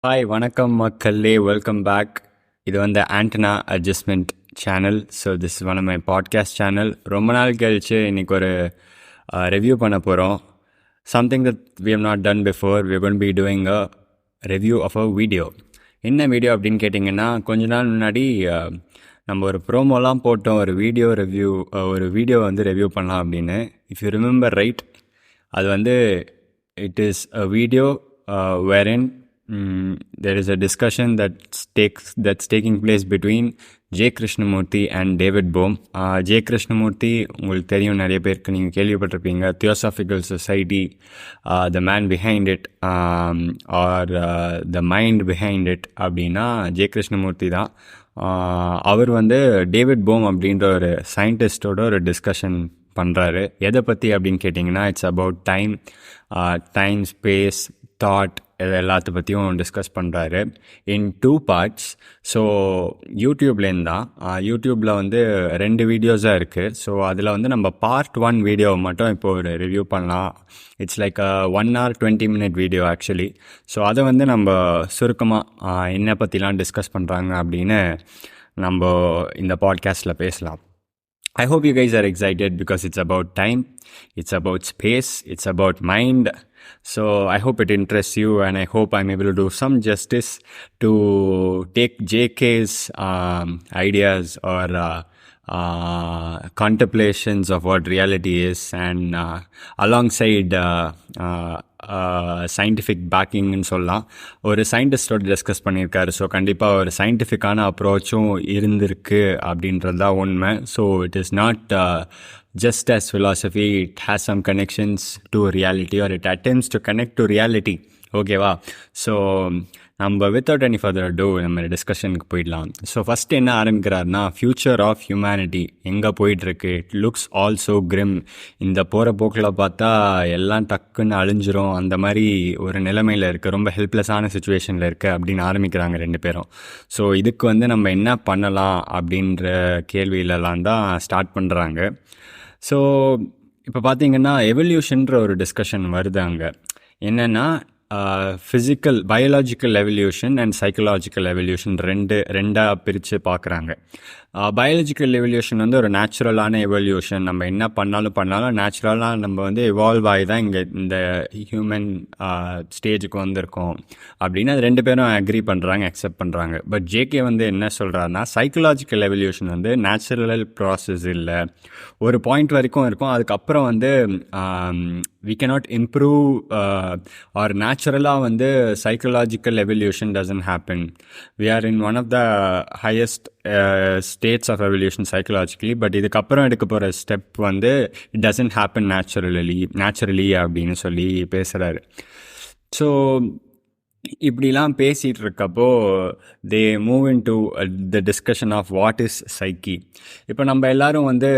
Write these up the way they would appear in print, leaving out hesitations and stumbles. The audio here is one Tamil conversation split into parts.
ஹாய் வணக்கம் மக்களே, வெல்கம் பேக். இது வந்து antenna adjustment channel. So this one of my podcast channel. ரொம்ப நாள் கழிச்சு இன்றைக்கி ஒரு ரிவ்யூ பண்ண போகிறோம். Something that we have not done before. We gonna be doing a review of a video. என்ன வீடியோ அப்படின்னு கேட்டிங்கன்னா, கொஞ்ச நாள் முன்னாடி நம்ம ஒரு ப்ரோமோலாம் போட்டோம், ஒரு வீடியோ வந்து ரிவ்யூ பண்ணலாம் அப்படின்னு. இஃப் யூ ரிமெம்பர் ரைட், அது வந்து it is a video wherein there is a discussion that's taking place between J. Krishnamurthy and David Bohm. J. Krishnamurthy உங்களுக்கு தெரியும், நிறைய பேருக்கு நீங்கள் கேள்விப்பட்டிருப்பீங்க. Theosophical society, the man behind it or the mind behind it அப்படின்னா ஜே கிருஷ்ணமூர்த்தி தான். அவர் வந்து டேவிட் போம் அப்படின்ற ஒரு சயின்டிஸ்டோட ஒரு டிஸ்கஷன் பண்ணுறாரு. எதை பற்றி அப்படின்னு கேட்டிங்கன்னா, it's about time, space, thought, இது எல்லாத்த பற்றியும் டிஸ்கஸ் பண்ணுறாரு இன் 2 பார்ட்ஸ். ஸோ யூடியூப்லேருந்து தான். யூடியூப்பில் வந்து 2 வீடியோஸாக இருக்குது. ஸோ அதில் வந்து நம்ம பார்ட் 1 வீடியோவை மட்டும் இப்போ ஒரு ரிவ்யூ பண்ணலாம். It's like 1 hour 20 minute video actually. So அதை வந்து நம்ம சுருக்கமாக என்ன பற்றிலாம் டிஸ்கஸ் பண்ணுறாங்க அப்படின்னு நம்ம இந்த பாட்காஸ்ட்டில் பேசலாம். I hope you guys are excited because it's about time, it's about space, it's about mind. So I hope it interests you, and I hope I'm able to do some justice to take JK's ideas or contemplations of what reality is, and alongside scientific பேக்கிங்னு சொல்லலாம். ஒரு சயின்டிஸ்டோட டிஸ்கஸ் பண்ணியிருக்காரு. ஸோ கண்டிப்பாக ஒரு சயின்டிஃபிக்கான அப்ரோச்சும் இருந்திருக்கு அப்படின்றது தான் உண்மை. So it is not just as philosophy, it has some connections to reality, or it attempts to connect to reality. ஓகேவா? ஸோ நம்ம வித்தவுட் எனி ஃபர்தர் டூ நம்ம டிஸ்கஷனுக்கு போயிடலாம். ஸோ ஃபஸ்ட்டு என்ன ஆரம்பிக்கிறாருன்னா, ஃப்யூச்சர் ஆஃப் ஹியூமனிட்டி எங்கே போயிட்டுருக்கு, இட் லுக்ஸ் ஆல்சோ கிரிம். இந்த போகிற போக்கில் பார்த்தா எல்லாம் டக்குன்னு அழிஞ்சிரும், அந்த மாதிரி ஒரு நிலைமையில் இருக்குது, ரொம்ப ஹெல்ப்லெஸ்ஸான சுச்சுவேஷனில் இருக்குது அப்படின்னு ஆரம்பிக்கிறாங்க 2 பேரும். ஸோ இதுக்கு வந்து நம்ம என்ன பண்ணலாம் அப்படின்ற கேள்வியிலலாம் தான் ஸ்டார்ட் பண்ணுறாங்க. ஸோ இப்போ பார்த்தீங்கன்னா எவல்யூஷன்ற ஒரு டிஸ்கஷன் வருது அங்கே. என்னென்னா biological evolution and psychological evolution ரெண்டாக பிரித்து பார்க்குறாங்க. பயாலஜிக்கல் எவல்யூஷன் வந்து ஒரு நேச்சுரலான எவல்யூஷன். நம்ம என்ன பண்ணாலும் நேச்சுரலாக நம்ம வந்து எவால்வ் ஆகி தான் இங்கே இந்த ஹியூமன் ஸ்டேஜுக்கு வந்திருக்கோம் அப்படின்னு அது 2 பேரும் அக்ரி பண்ணுறாங்க, அக்செப்ட் பண்ணுறாங்க. பட் ஜேகே வந்து என்ன சொல்கிறாருன்னா, சைக்கலாஜிக்கல் எவல்யூஷன் வந்து நேச்சுரல் ப்ராசஸ் இல்லை, ஒரு பாயிண்ட் வரைக்கும் இருக்கும், அதுக்கப்புறம் வந்து we cannot improve or naturally வந்து psychological evolution doesn't happen. We are in one of the highest states of evolution psychologically, but இதுக்கப்புறம் எடுக்க போகிற ஸ்டெப் வந்து it doesn't happen naturally அப்படின்னு சொல்லி பேசுகிறாரு. ஸோ இப்படிலாம் பேசிகிட்டு இருக்கப்போ they move in to the discussion of what is psyche. இப்போ நம்ம எல்லோரும் வந்து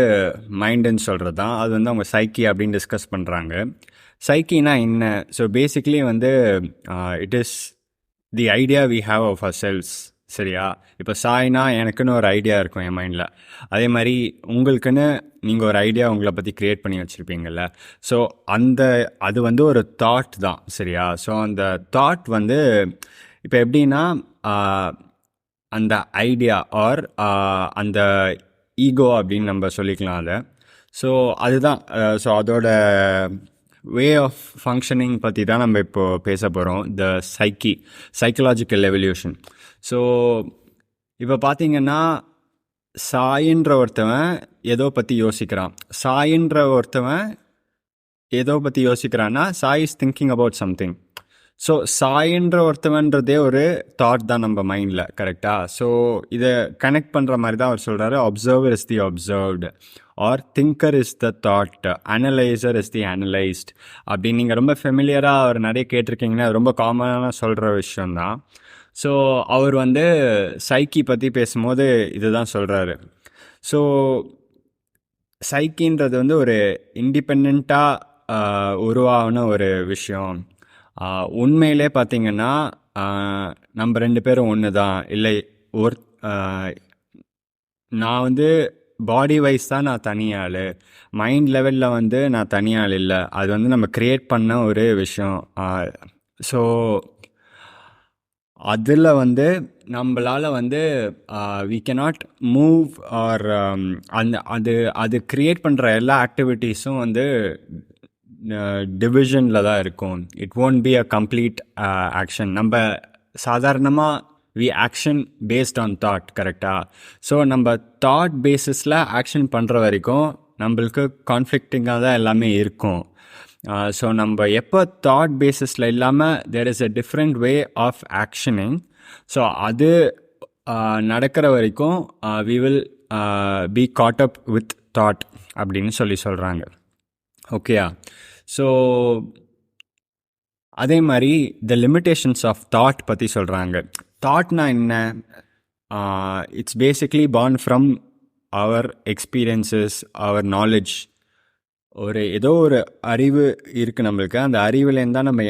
மைண்டுன்னு சொல்கிறது தான், அது வந்து அவங்க சைக்கி அப்படின்னு டிஸ்கஸ் பண்ணுறாங்க. சைக்கினா என்ன? ஸோ பேசிக்லி வந்து it is the idea we have of ourselves. சரியா? இப்போ சாய்னா எனக்குன்னு ஒரு ஐடியா இருக்கும் என் மைண்டில், அதே மாதிரி உங்களுக்குன்னு நீங்கள் ஒரு ஐடியா உங்களை பற்றி க்ரியேட் பண்ணி வச்சுருப்பீங்கள்ல. ஸோ அது வந்து ஒரு தாட் தான். சரியா? ஸோ அந்த தாட் வந்து இப்போ எப்படின்னா அந்த ஐடியா ஆர் அந்த ஈகோ அப்படின்னு நம்ம சொல்லிக்கலாம் அதை. ஸோ அதுதான். ஸோ அதோட வே ஆஃப் ஃபங்க்ஷனிங் பற்றி தான் நம்ம இப்போது பேச போகிறோம், த சைக்கலாஜிக்கல் எவல்யூஷன். ஸோ இப்போ பார்த்தீங்கன்னா, சாயின்ற ஒருத்தவன் ஏதோ பற்றி யோசிக்கிறான்னா Sai is thinking about something. So சாயின்ற ஒருத்தவன்றதே ஒரு தாட் தான் நம்ம மைண்டில். கரெக்டாக? ஸோ இதை கனெக்ட் பண்ணுற மாதிரி தான் அவர் சொல்கிறாரு, observer is the observed or thinker is the thought, analyser is the analysed அப்படின்னு நீங்கள் ரொம்ப ஃபெமிலியராக அவர் நிறைய கேட்டிருக்கீங்கன்னா, அது ரொம்ப காமனாக சொல்கிற விஷயந்தான். ஸோ அவர் வந்து சைக்கி பற்றி பேசும்போது இதுதான் சொல்கிறாரு. ஸோ சைக்கின்றது வந்து ஒரு இண்டிபெண்ட்டாக உருவான ஒரு விஷயம். உண்மையிலே பார்த்திங்கன்னா நம்ம 2 பேரும் ஒன்று தான். இல்லை, நான் வந்து பாடி வைஸ் தான் நான் தனியாள், மைண்ட் லெவலில் வந்து நான் தனியாள் இல்லை, அது வந்து நம்ம க்ரியேட் பண்ண ஒரு விஷயம். ஸோ அதில் வந்து நம்மளால் வந்து வி cannot மூவ் ஆர் அந்த அது அது க்ரியேட் பண்ணுற எல்லா ஆக்டிவிட்டீஸும் வந்து டிவிஷனில் தான் இருக்கும். It won't be a complete action. நம்ம சாதாரணமாக we action based on thought, கரெக்டாக? ஸோ நம்ம தாட் பேசிஸில் ஆக்ஷன் பண்ணுற வரைக்கும் நம்மளுக்கு கான்ஃப்ளிக்டிங்காக தான் எல்லாமே இருக்கும். ஸோ நம்ம எப்போ தாட் பேசிஸில் இல்லாமல் there is a different way of actioning. So அது நடக்கிற வரைக்கும் we will be caught up with thought அப்படின்னு சொல்கிறாங்க. ஓகேயா? ஸோ அதே மாதிரி த லிமிட்டேஷன்ஸ் ஆஃப் தாட் பற்றி சொல்கிறாங்க. தாட்னா என்ன? It's basically born from our experiences, our knowledge. ஏதோ ஒரு அறிவு இருக்குது நம்மளுக்கு. அந்த அறிவுலேருந்து தான் நம்ம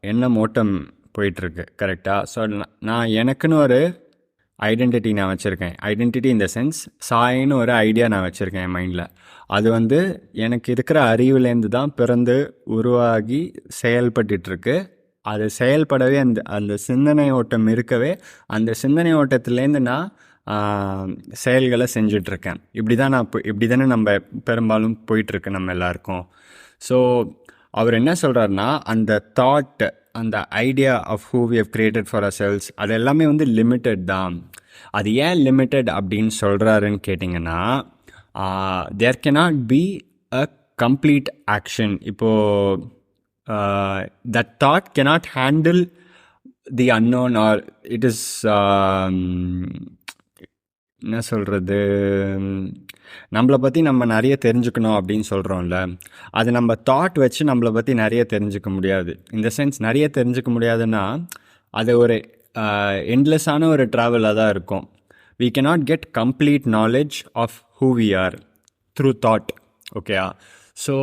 எண்ணம் ஓட்டம் போயிட்டுருக்கு, கரெக்டாக? ஸோ நான் எனக்குன்னு ஒரு ஐடென்டிட்டி நான் வச்சுருக்கேன். ஐடென்டிட்டி இன் த சென்ஸ் சாயின்னு ஒரு ஐடியா நான் வச்சுருக்கேன் என் மைண்டில். அது வந்து எனக்கு இருக்கிற அறிவுலேருந்து தான் பிறந்து உருவாகி செயல்பட்டுருக்கு. அது செயல்படவே அந்த சிந்தனை ஓட்டம் இருக்கவே அந்த சிந்தனை ஓட்டத்துலேருந்து நான் செயல்களை செஞ்சிட்ருக்கேன். இப்படி தானே நம்ம பெரும்பாலும் போயிட்டுருக்கு நம்ம எல்லாருக்கும். ஸோ அவர் என்ன சொல்கிறாருன்னா, அந்த தாட், அந்த idea of who we have created for ourselves, அது எல்லாமே வந்து லிமிட்டட் தான். அது ஏன் லிமிட்டட் அப்படின்னு சொல்கிறாருன்னு கேட்டிங்கன்னா, there cannot be a complete action. இப்போது that thought cannot handle the unknown or it is என்ன சொல்கிறது, நம்மளை பற்றி நம்ம நிறைய தெரிஞ்சுக்கணும் அப்படின்னு சொல்கிறோம்ல, அது நம்ம தாட் வச்சு நம்மளை பற்றி நிறைய தெரிஞ்சுக்க முடியாது. இந்த சென்ஸ் நிறைய தெரிஞ்சுக்க முடியாதுன்னா அது ஒரு எண்ட்லெஸ்ஸான ஒரு ட்ராவலாக தான் இருக்கும். we cannot get complete knowledge of who we are through thought. ஓகேயா? So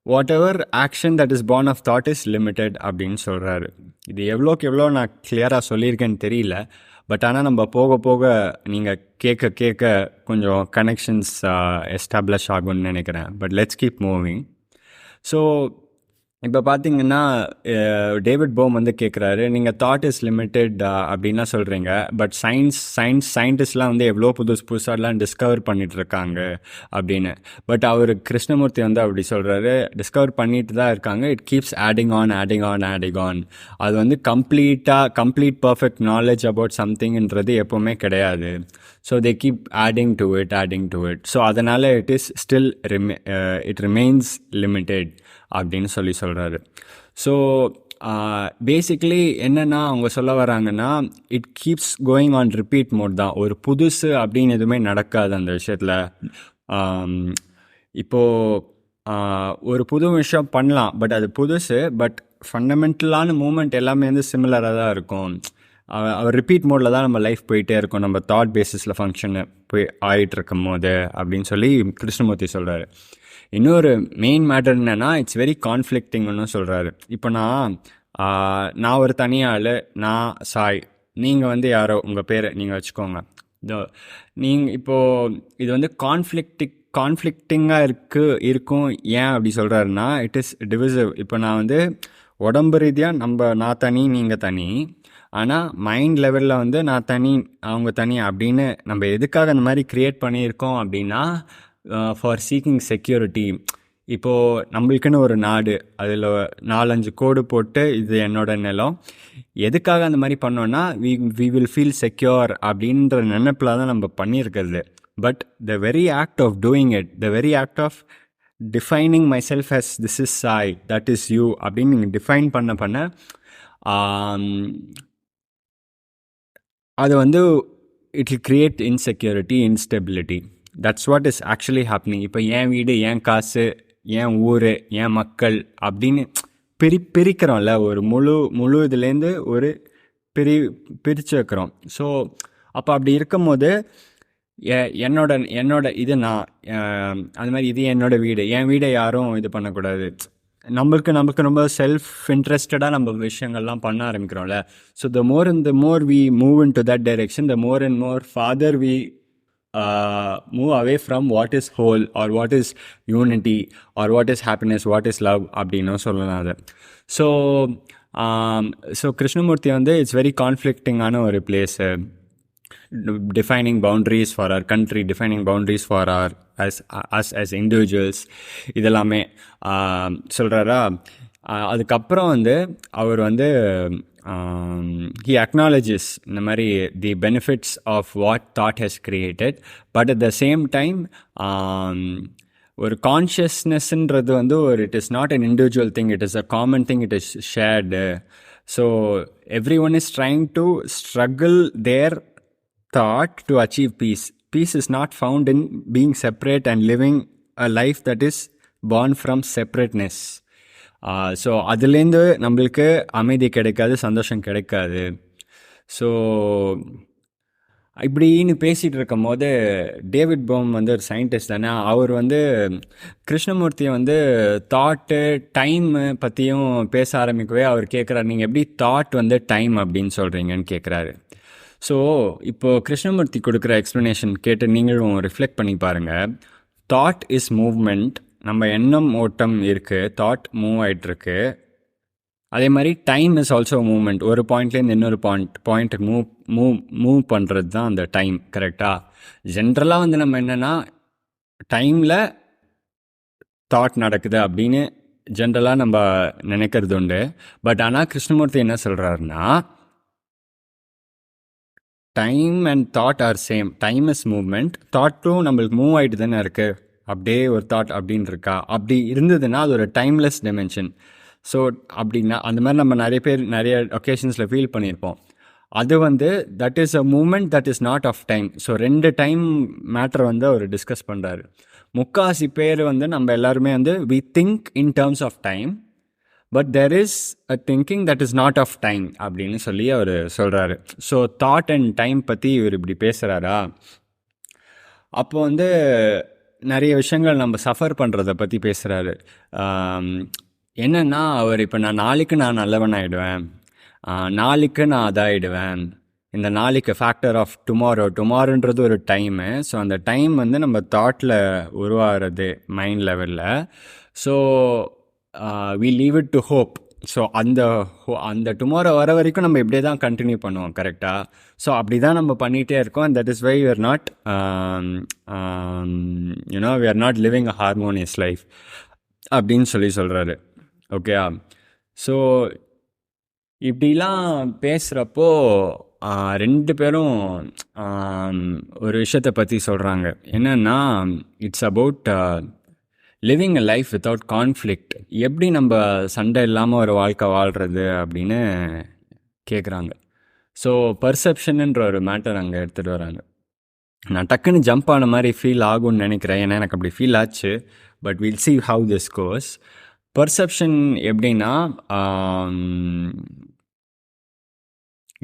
whatever action that is born of thought is limited அப்படின்னு சொல்கிறாரு. இது எவ்வளோக்கு எவ்வளோ நான் கிளியராக சொல்லியிருக்கேன்னு தெரியல. பட் ஆனால் நம்ம போக போக நீங்கள் கேட்க கொஞ்சம் கனெக்ஷன்ஸ் எஸ்டாப்ளிஷ் ஆகும்னு நினைக்கிறேன். But let's keep moving. So இப்போ பார்த்தீங்கன்னா டேவிட் போம் வந்து கேட்குறாரு, நீங்கள் தாட் இஸ் லிமிட்டட் அப்படின்லாம் சொல்கிறீங்க, பட் சயின்டிஸ்ட்லாம் வந்து எவ்வளோ புதுசாலாம் டிஸ்கவர் பண்ணிகிட்ருக்காங்க அப்படின்னு. பட் அவர் கிருஷ்ணமூர்த்தி வந்து அப்படி சொல்கிறாரு, டிஸ்கவர் பண்ணிட்டு தான் இருக்காங்க. It keeps adding on. அது வந்து கம்ப்ளீட் பர்ஃபெக்ட் நாலேஜ் அபவுட் சம்திங்ன்றது எப்போவுமே கிடையாது. So they keep adding to it. So அதனால் இட் ரிமெயின்ஸ் லிமிட்டெட் அப்படின்னு சொல்கிறாரு. ஸோ பேசிக்லி என்னென்னா அவங்க சொல்ல வராங்கன்னா, it keeps going on repeat mode தான். ஒரு புதுசு அப்படின்னு எதுவுமே நடக்காது அந்த விஷயத்தில். இப்போது ஒரு புது விஷயம் பண்ணலாம், பட் அது புதுசு. பட் ஃபண்டமெண்டலான மூமெண்ட் எல்லாமே வந்து சிமிலராக தான் இருக்கும். அவர் ரிப்பீட் மோடில் தான் நம்ம லைஃப் போயிட்டே இருக்கும், நம்ம தாட் பேசிஸில் ஃபங்க்ஷன் ஆகிட்டு இருக்கும் போது அப்படின்னு சொல்லி கிருஷ்ணமூர்த்தி சொல்கிறாரு. இன்னொரு மெயின் மேட்டர் என்னென்னா, இட்ஸ் வெரி கான்ஃப்ளிக்டிங்னு சொல்கிறாரு. இப்போ நான் ஒரு தனியாள், நான் சாய், நீங்கள் வந்து யாரோ உங்கள் பேரை நீங்கள் வச்சுக்கோங்க. இப்போது இது வந்து கான்ஃப்ளிக்டிங்காக இருக்கும். ஏன் அப்படி சொல்கிறாருன்னா, இட் இஸ் டிவிசிவ். இப்போ நான் வந்து உடம்பு ரீதியாக நான் தனி, நீங்கள் தனி. ஆனால் மைண்ட் லெவலில் வந்து நான் தனி, அவங்க தனி அப்படின்னு நம்ம எதுக்காக அந்த மாதிரி க்ரியேட் பண்ணியிருக்கோம் அப்படின்னா, ஃபார் சீக்கிங் செக்யூரிட்டி. இப்போது நம்மளுக்குன்னு ஒரு நாடு, அதில் 4-5 கோடு போட்டு இது என்னோட நிலம். எதுக்காக அந்த மாதிரி பண்ணோன்னா, வி வில் ஃபீல் செக்யூர் அப்படின்ற நினைப்பில் தான் நம்ம பண்ணியிருக்கிறது. But the very act of doing it, the very act of defining myself as this is Sai, that is you அப்படின்னு நீங்கள் டிஃபைன் பண்ண அது வந்து it will create insecurity, instability. That's what is actually happening. இப்போ என் வீடு, என் காசு, என் ஊர், என் மக்கள் அப்படின்னு பிரிக்கிறோம்ல. ஒரு முழு இதுலேருந்து ஒரு பிரித்து வைக்கிறோம். ஸோ அப்போ அப்படி இருக்கும்போது என்னோட இது நான், அது மாதிரி இது என்னோடய வீடு, என் வீடை யாரும் இது பண்ணக்கூடாது. நமக்கு ரொம்ப செல்ஃப் இன்ட்ரெஸ்டடாக நம்ம விஷயங்கள்லாம் பண்ண ஆரம்பிக்கிறோம்ல. So the more we move in to that direction, the more and more farther we move away from what is whole or what is unity or what is happiness, what is love அப்படின்னு சொல்லலாம் அதை. ஸோ ஸோ கிருஷ்ணமூர்த்தி வந்து இட்ஸ் வெரி கான்ஃப்ளிக்டிங்கான ஒரு place. Defining boundaries for our country, defining boundaries for our as individuals, இதெல்லாமே சொல்கிறாரா. அதுக்கப்புறம் வந்து அவர் வந்து he acknowledges இந்த மாதிரி the benefits of what thought has created, but at the same time ஒரு கான்ஷியஸ்னஸ்ன்றது வந்து ஒரு it is not an individual thing, it is a common thing, it is shared. So everyone is trying to struggle their thought to achieve peace. Peace is not found in being separate and living a life that is born from separateness. So அதுலேருந்து நம்மளுக்கு அமைதி கிடைக்காது, சந்தோஷம் கிடைக்காது. ஸோ இப்படின்னு பேசிகிட்டு இருக்கும் போது டேவிட் போம் வந்து ஒரு சயின்டிஸ்ட் தானே, அவர் வந்து கிருஷ்ணமூர்த்தியை வந்து தாட்டு டைமு பற்றியும் பேச ஆரம்பிக்கவே அவர் கேட்குறாரு, நீங்கள் எப்படி தாட் வந்து டைம் அப்படின்னு சொல்கிறீங்கன்னு கேட்குறாரு. ஸோ இப்போது கிருஷ்ணமூர்த்தி கொடுக்குற எக்ஸ்ப்ளனேஷன் கேட்டு நீங்களும் ரிஃப்ளெக்ட் பண்ணி பாருங்கள். தாட் இஸ் மூவ்மெண்ட், நம்ம எண்ணம் ஓட்டம் இருக்குது, தாட் மூவ் ஆகிட்டுருக்கு. அதே மாதிரி டைம் இஸ் ஆல்சோ மூவ்மெண்ட், ஒரு பாயிண்ட்லேருந்து இன்னொரு பாயிண்ட்டுக்கு மூவ் பண்ணுறது தான் அந்த டைம். கரெக்டாக? ஜென்ரலாக வந்து நம்ம என்னென்னா டைமில் தாட் நடக்குது அப்படின்னு ஜென்ரலாக நம்ம நினைக்கிறது உண்டு. பட் ஆனால் கிருஷ்ணமூர்த்தி என்ன சொல்கிறாருன்னா, time and thought are same. Time is movement, தாட்டும் நம்மளுக்கு மூவ் ஆகிட்டு தானே இருக்குது. அப்படியே ஒரு தாட் அப்படின்னு இருக்கா, அப்படி இருந்ததுன்னா அது ஒரு டைம்லெஸ் டைமென்ஷன். ஸோ அப்படின்னா அந்த மாதிரி நம்ம நிறைய பேர் நிறைய ஒகேஷன்ஸில் ஃபீல் பண்ணியிருப்போம். அது வந்து that is a moment that is not of time. So ரெண்டு டைம் மேட்டர் வந்து அவர் டிஸ்கஸ் பண்ணுறாரு. முக்காசி பேர் வந்து நம்ம எல்லாருமே வந்து we think in terms of time, but there is a thinking that is not of time அப்படின்னு சொல்லி அவர் சொல்கிறாரு. ஸோ தாட் அண்ட் டைம் பற்றி இவர் இப்படி பேசுகிறாரா. அப்போ வந்து நிறைய விஷயங்கள் நம்ம சஃபர் பண்ணுறதை பற்றி பேசுகிறாரு. என்னென்னா அவர் இப்போ நாளைக்கு நான் நல்லவன் ஆகிடுவேன், நாளைக்கு நான் அதாகிடுவேன், இந்த நாளைக்கு ஃபேக்டர் ஆஃப் டுமாரோன்றது ஒரு டைமு. ஸோ அந்த டைம் வந்து நம்ம தாட்டில் உருவாகிறது மைண்ட் லெவலில். So we leave it to hope. So அந்த டுமாரோ வர வரைக்கும் நம்ம இப்படியே தான் கண்டினியூ பண்ணுவோம். கரெக்டாக? ஸோ அப்படி தான் நம்ம பண்ணிகிட்டே இருக்கோம். And that is why we are not we are not living a harmonious life அப்படின்னு சொல்கிறாரு. ஓகே. ஸோ இப்படிலாம் பேசுகிறப்போ ரெண்டு பேரும் ஒரு விஷயத்தை பற்றி சொல்கிறாங்க. என்னென்னா it's about living a life without conflict. எப்படி நம்ம சண்டை இல்லாமல் ஒரு வாழ்க்கை வாழ்கிறது அப்படின்னு கேட்குறாங்க. ஸோ பர்செப்ஷனுன்ற ஒரு மேட்டர் அங்கே எடுத்துகிட்டு வராங்க. நான் டக்குன்னு ஜம்ப் ஆன மாதிரி ஃபீல் ஆகும்னு நினைக்கிறேன், ஏன்னா எனக்கு அப்படி ஃபீல் ஆச்சு. But will see how this goes. Perception எப்படின்னா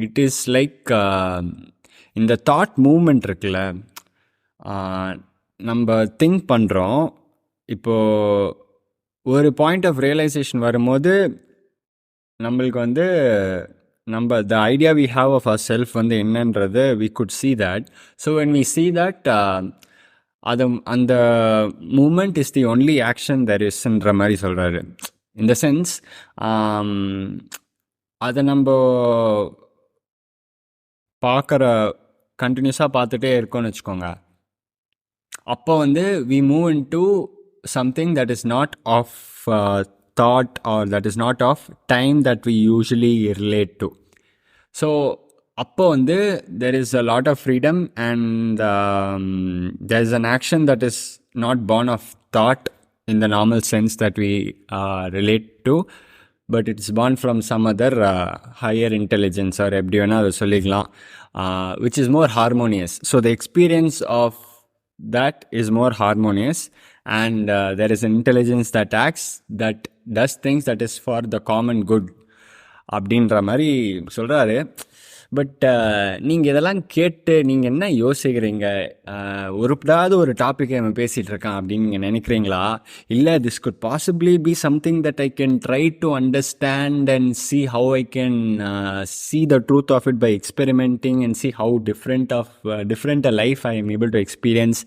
இட் இஸ் லைக் இந்த தாட் மூமெண்ட் இருக்குல்ல, நம்ம திங்க் பண்ணுறோம். இப்போது ஒரு பாயிண்ட் ஆஃப் ரியலைசேஷன் வரும்போது நம்மளுக்கு வந்து நம்ம the idea we have of our self வந்து என்னன்றது we could see that. So when we see that அந்த moment is the only action there இஸ்ன்ற மாதிரி சொல்கிறாரு. இந்த சென்ஸ் அதை நம்ம பார்க்குற கண்டினியூஸாக பார்த்துட்டே இருக்கோம்னு வச்சுக்கோங்க. அப்போ வந்து we move in to something that is not of thought or that is not of time that we usually relate to. So அப்போ வந்து there is a lot of freedom and there is an action that is not born of thought in the normal sense that we relate to, but it's born from some other higher intelligence or எப்படி வேணால் அதை சொல்லிக்கலாம், which is more harmonious. So the experience of that is more harmonious and there is an intelligence that acts, that does things that is for the common good அப்படின்ற மாதிரி சொல்கிறாரு. பட் நீங்கள் இதெல்லாம் கேட்டு நீங்கள் என்ன யோசிக்கிறீங்க? உருப்படாத ஒரு டாப்பிக்கை நம்ம பேசிகிட்டு இருக்கான் அப்படின்னு நீங்கள் நினைக்கிறீங்களா? இல்லை this could possibly be something that I can try to understand and see how I can see the truth of it by experimenting and see how different a life I am able to experience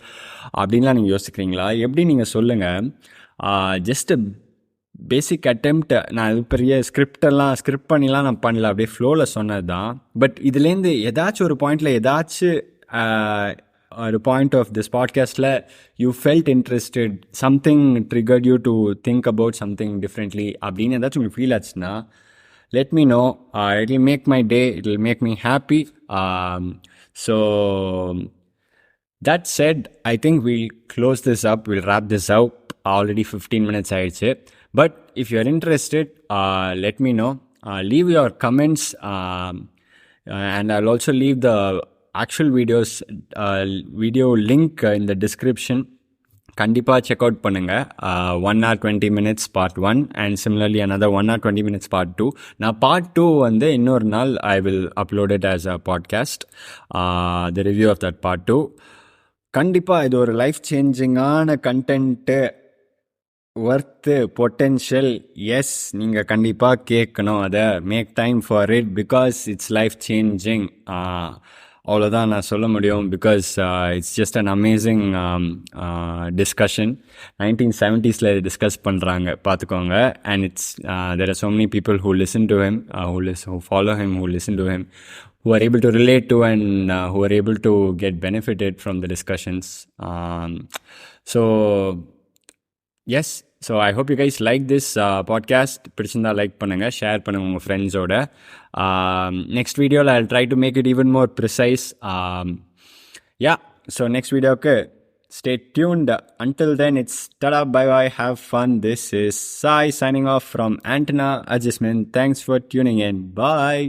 அப்படின்லாம் நீங்கள் யோசிக்கிறீங்களா? எப்படி நீங்கள் சொல்லுங்கள். Just basic attempt. நான் இது பெரிய ஸ்கிரிப்ட் பண்ணிலாம் நான் பண்ணல, அப்படியே ஃப்ளோவில் சொன்னது தான். பட் இதுலேருந்து ஏதாச்சும் ஒரு பாயிண்டில் ஒரு பாயிண்ட் ஆஃப் திஸ் பாட்காஸ்ட்டில் you felt interested, something triggered you to think about something differently அப்படின்னு ஏதாச்சும் உங்களுக்கு ஃபீல் ஆச்சுன்னா let me know. It will make my day, it will make me happy. So that said, I think we'll close this up, we'll wrap this up. Already 15 minutes ஆயிடுச்சு. But if you're interested, let me know. Leave your comments, and I'll also leave the actual video link in the description. கண்டிப்பாக செக் அவுட் பண்ணுங்கள். 1 hour 20 minutes part 1 and similarly another 1 hour 20 minutes part 2. நான் part 2 வந்து இன்னொரு நாள் I will upload it as a podcast, the review of that part 2. கண்டிப்பாக இது ஒரு லைஃப் சேஞ்சிங்கான கண்டென்ட்டு, ஒர்த்து, பொட்டென்ஷியல். எஸ், நீங்கள் கண்டிப்பாக கேட்கணும் அதை. Make time for it because it's life changing. அவ்வளோதான் நான் சொல்ல முடியும். Because it's just an amazing discussion. 1970s discuss பண்ணுறாங்க, பார்த்துக்கோங்க. And it's there are so many people who listen to him, who follow him, who listen to him, who are able to relate to and who are able to get benefited from the discussions. So yes, so I hope you guys like this podcast. பிடிச்சிருந்தா லைக் பண்ணுங்கள், ஷேர் பண்ணுங்கள் உங்கள் ஃப்ரெண்ட்ஸோட. Next video I'll try to make it even more precise. Yeah, so next video, okay, stay tuned. Until then, it's tada, bye bye, have fun. This is Sai signing off from Antenna Adjustment. Thanks for tuning in. Bye.